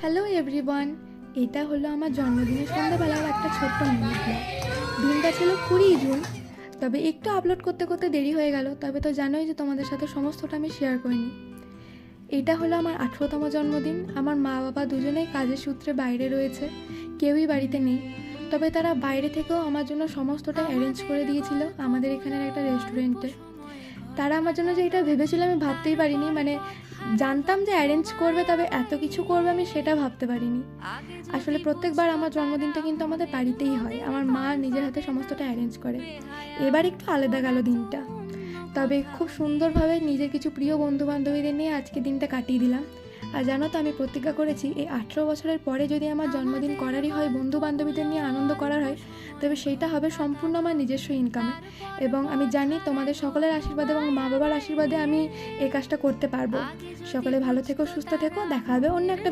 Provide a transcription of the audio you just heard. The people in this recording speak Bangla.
হ্যালো এভরিওয়ান, এটা হলো আমার জন্মদিনের সন্ধ্যাবেলার একটা ছোট্ট মিনি ব্লগ। দিনটা ছিল 20 জুন, তবে একটু আপলোড করতে করতে দেরি হয়ে গেল। তবে তো জানোই যে তোমাদের সাথে সমস্তটা আমি শেয়ার করিনি। এটা হলো আমার 18তম জন্মদিন। আমার মা বাবা দুজনেই কাজের সূত্রে বাইরে রয়েছে, কেউই বাড়িতে নেই। তবে তারা বাইরে থেকেও আমার জন্য সমস্তটা অ্যারেঞ্জ করে দিয়েছিল আমাদের এখানের একটা রেস্টুরেন্টে। তারা আমার জন্য যে এটা ভেবেছিল আমি ভাবতেই পারিনি। জানতাম যে অ্যারেঞ্জ করবে, তবে এত কিছু করবে আমি সেটা ভাবতে পারিনি। আসলে প্রত্যেকবার আমার জন্মদিনটা কিন্তু আমাদের বাড়িতেই হয়, আমার মা নিজের হাতে সমস্তটা অ্যারেঞ্জ করে। এবার একটু আলাদা গেল দিনটা, তবে খুব সুন্দরভাবে নিজের কিছু প্রিয় বন্ধু বান্ধবীদের নিয়ে আজকে দিনটা কাটিয়ে দিলাম। আর জানো তো, আমি প্রতিজ্ঞা করেছি এই 18 বছরের পরে যদি আমার জন্মদিন করারই হয়, বন্ধু বান্ধবীদের নিয়ে আনন্দ করার হয়, তবে সেইটা হবে সম্পূর্ণ আমার নিজস্ব ইনকামে। এবং আমি জানি তোমাদের সকলের আশীর্বাদে এবং মা বাবার আশীর্বাদে আমি এই কাজটা করতে পারবো। সকলে ভালো থেকো, সুস্থ থেকো, দেখা হবে অন্য একটা